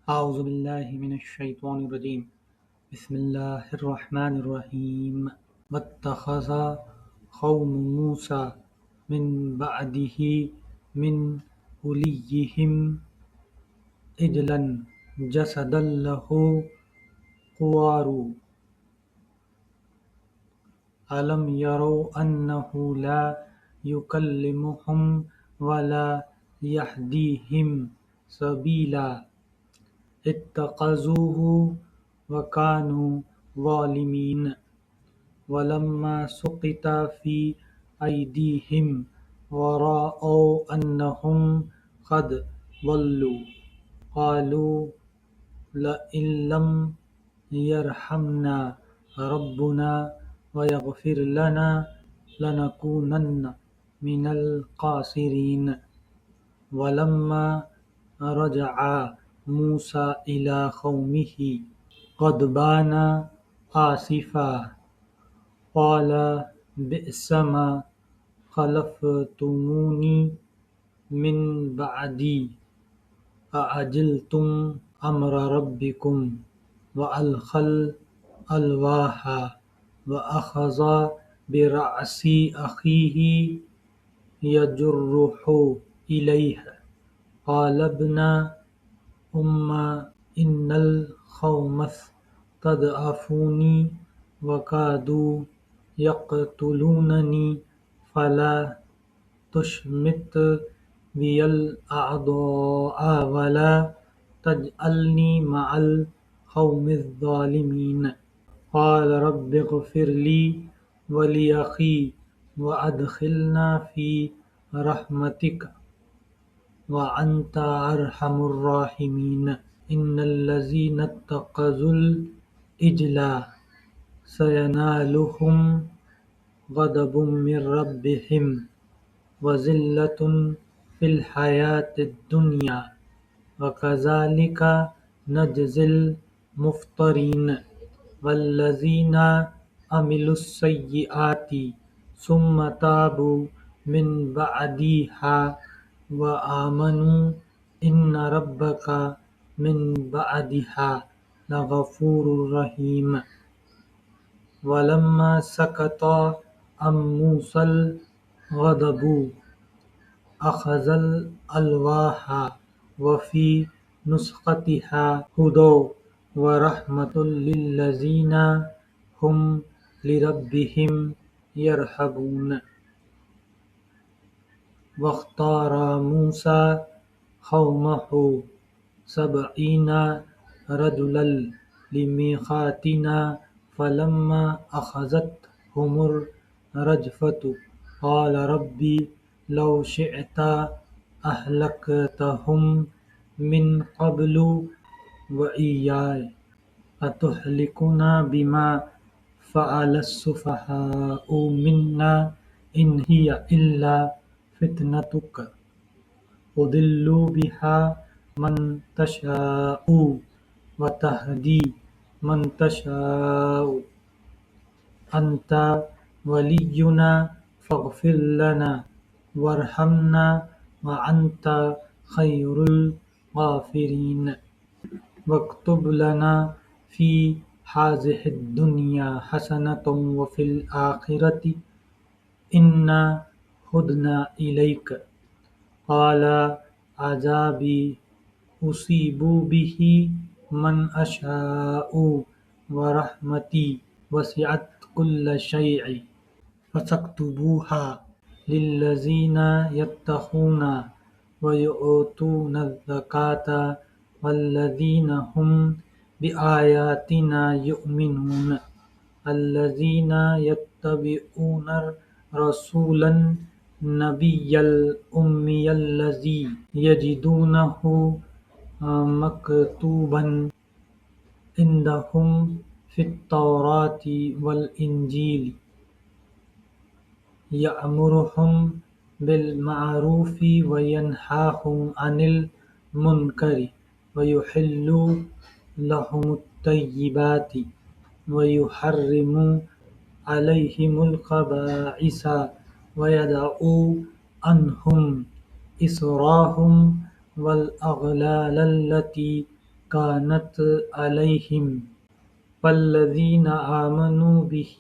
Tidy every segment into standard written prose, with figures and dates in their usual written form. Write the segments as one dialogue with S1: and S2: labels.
S1: أعوذ بالله من الشيطان الرجيم. بسم الله الرحمن الرحيم. واتخذ قوم موسى من بعده من حليهم عجلا جسدا له خوار ألم يروا أنه لا يكلمهم ولا يهديهم سبيلا اتخذوه وكانوا ظالمين ولما سقط في أيديهم ورأوا أنهم قد ضلوا قالوا لئن لم يرحمنا ربنا ويغفر لنا لنكونن من الخاسرين ولما رجع موسى إلى قومه غضبان آسفا قال بئس ما خلفتموني من بعدي أعجلتم أمر ربكم وألقى الألواح وأخذ برأس أخيه يجره إليه قال ابن أم إن القوم استضعفوني وكادوا يقتلونني فلا تشمت بي الأعداء ولا تجعلني مع القوم الظالمين قال رب اغفر لي ولأخي وأدخلنا في رحمتك وأنت أرحم الراحمين إن الذين اتخذوا العجل سينالهم غضب من ربهم وذلة في الحياة الدنيا وكذلك نجزي المفترين والذين عملوا السيئات ثم تابوا من بعدها وآمنوا إن ربك من بعدها لغفور رحيم ولما سكت عن موسى الغضب أخذ الألواح وفي نسختها هدى ورحمة للذين هم لربهم يرهبون واختار موسى قومه 70 رجلا لميقاتنا فلما أخذتهم الرجفة قال ربي لو شئت أهلكتهم من قبل وإياي أتهلكنا بما فعل السفهاء منا إن هي إلا فتنتك تضل بها من تشاء وتهدي من تشاء أنت ولينا فاغفر لنا وارحمنا وأنت خير الغافرين واكتب لنا في هذه الدنيا حسنة وفي الآخرة إنا هدنا إليك قال عذابي أصيب به من أشاء ورحمتي وسعت كل شيء فساكتبوها للذين يتقون ويؤتون الزكاة والذين هم بآياتنا يؤمنون الذين يتبعون الرسول النبي الأمي الذي يجدونه مكتوبا عندهم في التوراة والإنجيل يأمرهم بالمعروف وينهاهم عن المنكر ويحل لهم الطيبات ويحرم عليهم الخبائث ويدعو عنهم إصرارهم والأغلال التي كانت عليهم فالذين آمنوا به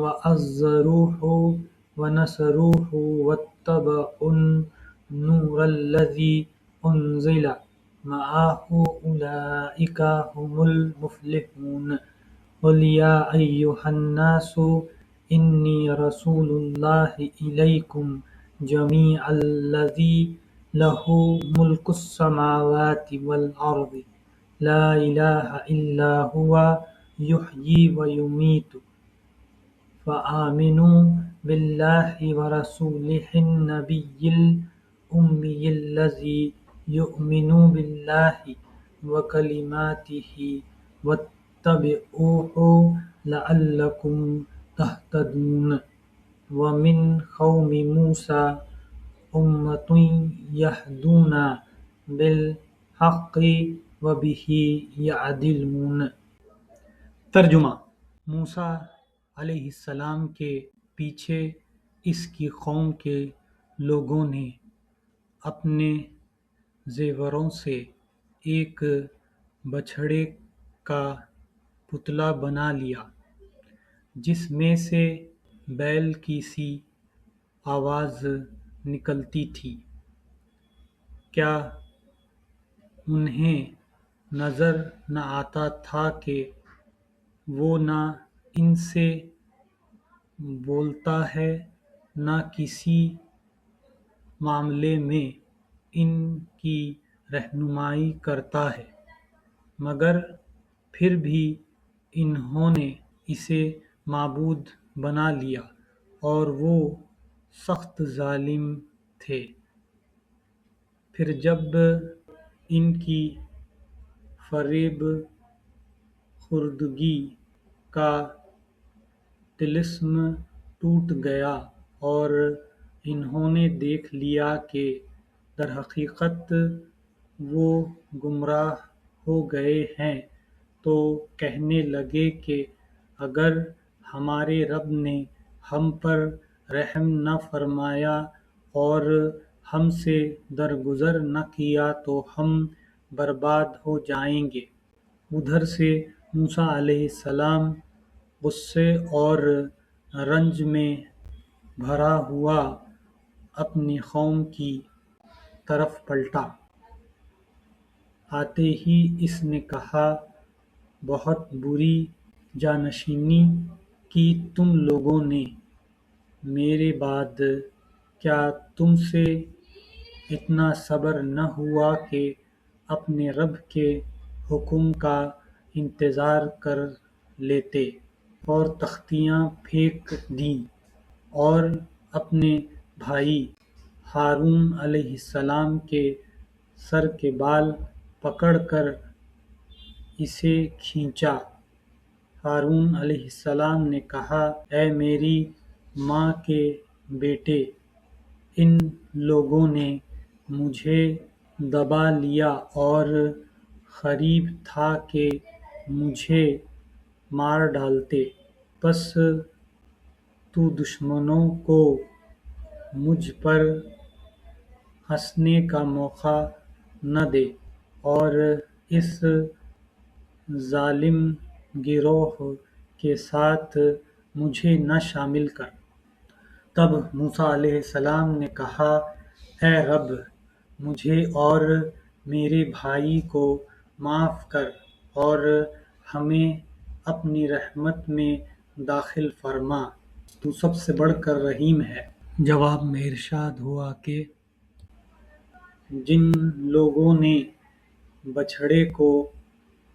S1: وعزروه ونصروه واتبعوا النور الذي أنزل معه أولئك هم المفلحون قل يا أيها الناس إني رسول الله إليكم جميعا الذي له ملك السماوات والأرض لا إله إلا هو يحيي ويميت فآمنوا بالله ورسوله النبي الأمي الذي يؤمن بالله وكلماته واتبعوه لعلكم تهتدون ومن قوم موسى أمة يهدون بالحق وبه يعدلون۔ ترجمہ: موسیٰ علیہ السلام کے پیچھے اس کی قوم کے لوگوں نے اپنے زیوروں سے ایک بچھڑے کا پتلا بنا لیا جس میں سے بیل کی سی آواز نکلتی تھی۔ کیا انہیں نظر نہ آتا تھا کہ وہ نہ ان سے بولتا ہے نہ کسی معاملے میں ان کی رہنمائی کرتا ہے، مگر پھر بھی انہوں نے اسے معبود بنا لیا اور وہ سخت ظالم تھے۔ پھر جب ان کی فریب خوردگی کا طلسم ٹوٹ گیا اور انہوں نے دیکھ لیا کہ درحقیقت وہ گمراہ ہو گئے ہیں، تو کہنے لگے کہ اگر ہمارے رب نے ہم پر رحم نہ فرمایا اور ہم سے درگزر نہ کیا تو ہم برباد ہو جائیں گے۔ ادھر سے موسیٰ علیہ السلام غصے اور رنج میں بھرا ہوا اپنی قوم کی طرف پلٹا۔ آتے ہی اس نے کہا، بہت بری جانشینی کی تم لوگوں نے میرے بعد، کیا تم سے اتنا صبر نہ ہوا کہ اپنے رب کے حکم کا انتظار کر لیتے اور تختیاں پھینک دیں اور اپنے بھائی ہارون علیہ السلام کے سر کے بال پکڑ کر اسے کھینچا۔ ہارون علیہ السلام نے کہا، اے میری ماں کے بیٹے، ان لوگوں نے مجھے دبا لیا اور قریب تھا کہ مجھے مار ڈالتے، پس تو دشمنوں کو مجھ پر ہنسنے کا موقع نہ دے اور اس ظالم گروہ کے ساتھ مجھے نہ شامل کر۔ تب موسیٰ علیہ السلام نے کہا، اے رب، مجھے اور میرے بھائی کو معاف کر اور ہمیں اپنی رحمت میں داخل فرما، تو سب سے بڑھ کر رحیم ہے۔ جواب میں ارشاد ہوا کہ جن لوگوں نے بچھڑے کو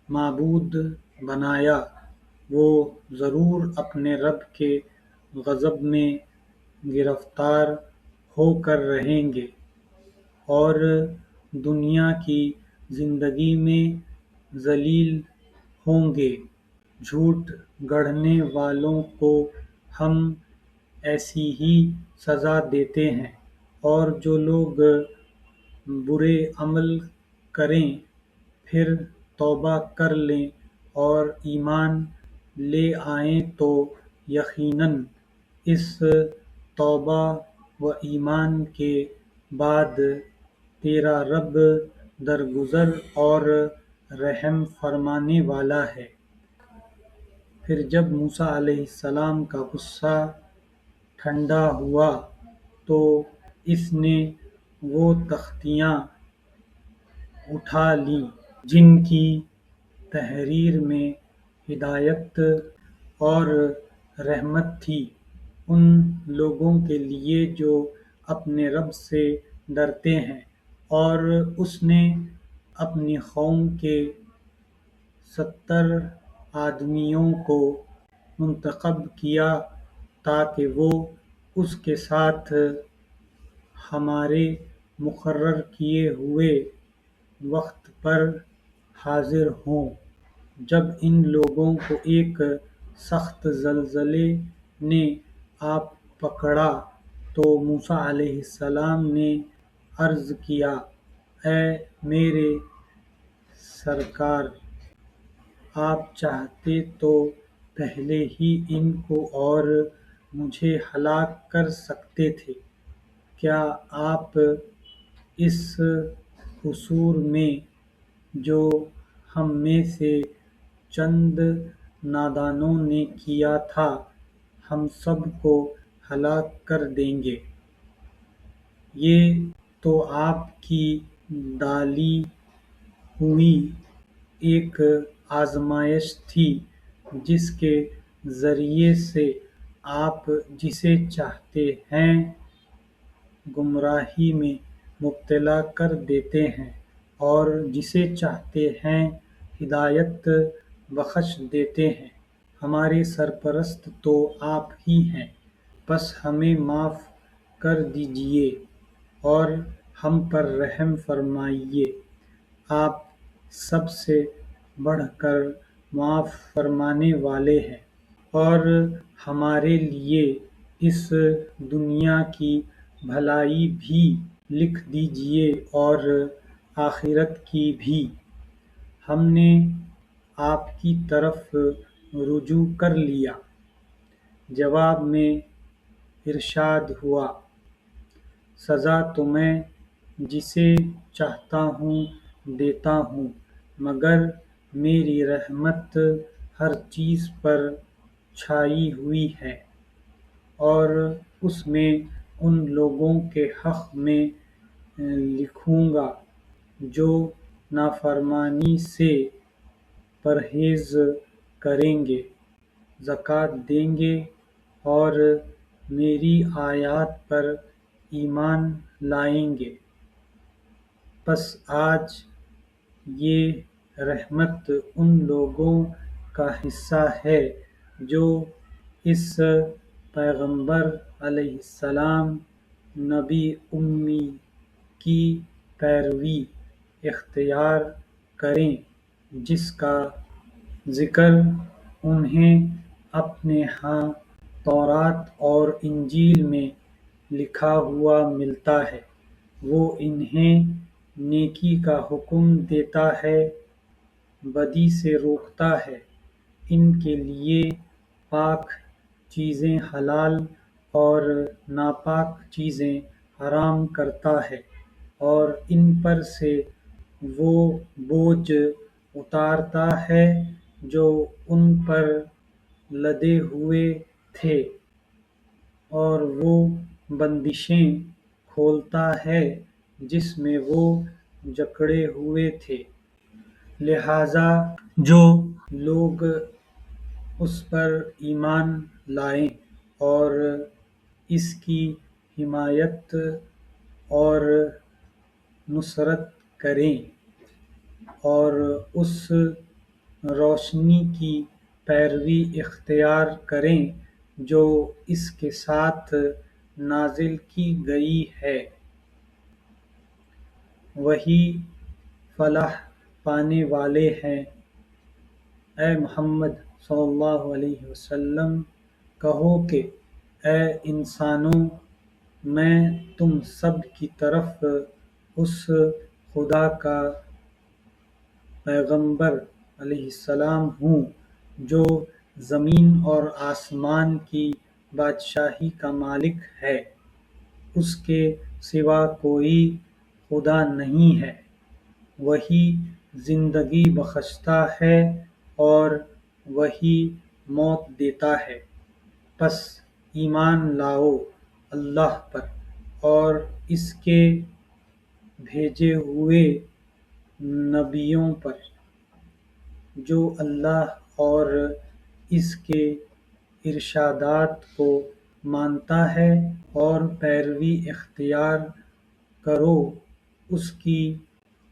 S1: معبود بنایا وہ ضرور اپنے رب کے غضب میں گرفتار ہو کر رہیں گے اور دنیا کی زندگی میں ذلیل ہوں گے۔ جھوٹ گڑھنے والوں کو ہم ایسی ہی سزا دیتے ہیں، اور جو لوگ برے عمل کریں پھر توبہ کر لیں اور ایمان لے آئیں تو یقیناً اس توبہ و ایمان کے بعد تیرا رب درگزر اور رحم فرمانے والا ہے۔ پھر جب موسیٰ علیہ السلام کا غصہ ٹھنڈا ہوا تو اس نے وہ تختیاں اٹھا لیں جن کی تحریر میں ہدایت اور رحمت تھی ان لوگوں کے لیے جو اپنے رب سے ڈرتے ہیں، اور اس نے اپنی قوم کے 70 آدمیوں کو منتخب کیا تاکہ وہ اس کے ساتھ ہمارے مقرر کیے ہوئے وقت پر حاضر ہوں۔ جب ان لوگوں کو ایک سخت زلزلے نے آ پکڑا تو موسیٰ علیہ السلام نے عرض کیا، اے میرے سرکار، آپ چاہتے تو پہلے ہی ان کو اور مجھے ہلاک کر سکتے تھے۔ کیا آپ اس قصور میں جو ہم میں سے چند نادانوں نے کیا تھا ہم سب کو ہلاک کر دیں گے؟ یہ تو آپ کی ڈالی ہوئی ایک آزمائش تھی جس کے ذریعے سے آپ جسے چاہتے ہیں گمراہی میں مبتلا کر دیتے ہیں اور جسے چاہتے ہیں ہدایت بخش دیتے ہیں۔ ہمارے سرپرست تو آپ ہی ہیں، بس ہمیں معاف کر دیجئے اور ہم پر رحم فرمائیے۔ آپ سب سے بڑھ کر معاف فرمانے والے ہیں، اور ہمارے لیے اس دنیا کی بھلائی بھی لکھ دیجئے اور آخرت کی بھی۔ ہم نے آپ کی طرف رجوع کر لیا۔ جواب میں ارشاد ہوا، سزا تو میں جسے چاہتا ہوں دیتا ہوں، مگر میری رحمت ہر چیز پر چھائی ہوئی ہے، اور اس میں ان لوگوں کے حق میں لکھوں گا جو نافرمانی سے پرہیز کریں گے، زکوٰۃ دیں گے اور میری آیات پر ایمان لائیں گے۔ پس آج یہ رحمت ان لوگوں کا حصہ ہے جو اس پیغمبر علیہ السلام نبی امی کی پیروی اختیار کریں، جس کا ذکر انہیں اپنے ہاں تورات اور انجیل میں لکھا ہوا ملتا ہے۔ وہ انہیں نیکی کا حکم دیتا ہے، بدی سے روکتا ہے، ان کے لیے پاک چیزیں حلال اور ناپاک چیزیں حرام کرتا ہے، اور ان پر سے وہ بوجھ اتارتا ہے جو ان پر لدے ہوئے تھے، اور وہ بندشیں کھولتا ہے جس میں وہ جکڑے ہوئے تھے۔ لہذا جو لوگ اس پر ایمان لائیں اور اس کی حمایت اور نصرت کریں اور اس روشنی کی پیروی اختیار کریں جو اس کے ساتھ نازل کی گئی ہے، وہی فلاح پانے والے ہیں۔ اے محمد صلی اللہ علیہ وسلم، کہو کہ اے انسانوں، میں تم سب کی طرف اس خدا کا پیغمبر علیہ السلام ہوں جو زمین اور آسمان کی بادشاہی کا مالک ہے، اس کے سوا کوئی خدا نہیں ہے۔ وہی زندگی بخشتا ہے اور وہی موت دیتا ہے۔ پس ایمان لاؤ اللہ پر اور اس کے بھیجے ہوئے نبیوں پر، جو اللہ اور اس کے ارشادات کو مانتا ہے اور پیروی اختیار کرو۔ اس کی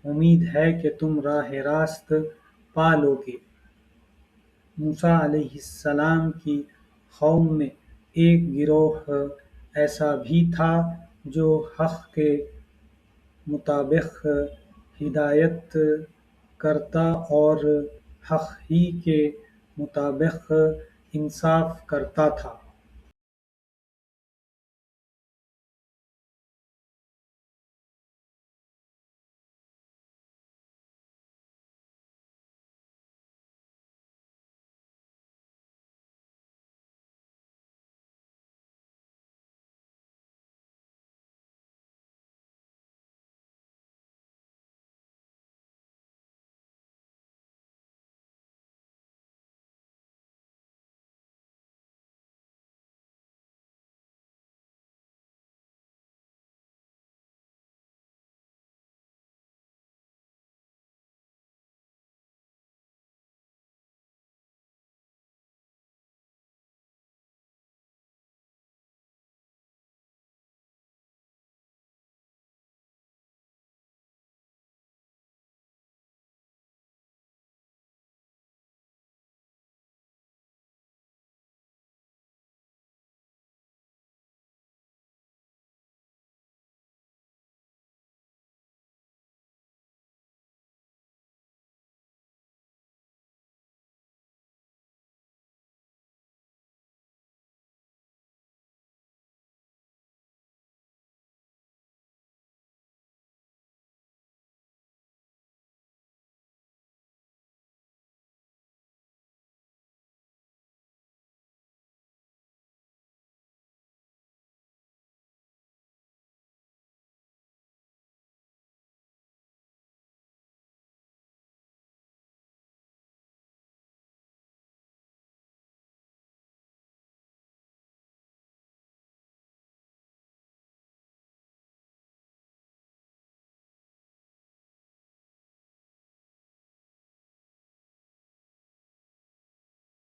S1: امید ہے کہ تم راہ راست پا لو گے۔ موسیٰ علیہ السلام کی قوم میں ایک گروہ ایسا بھی تھا جو حق کے مطابق ہدایت کرتا اور حق ہی کے مطابق انصاف کرتا تھا۔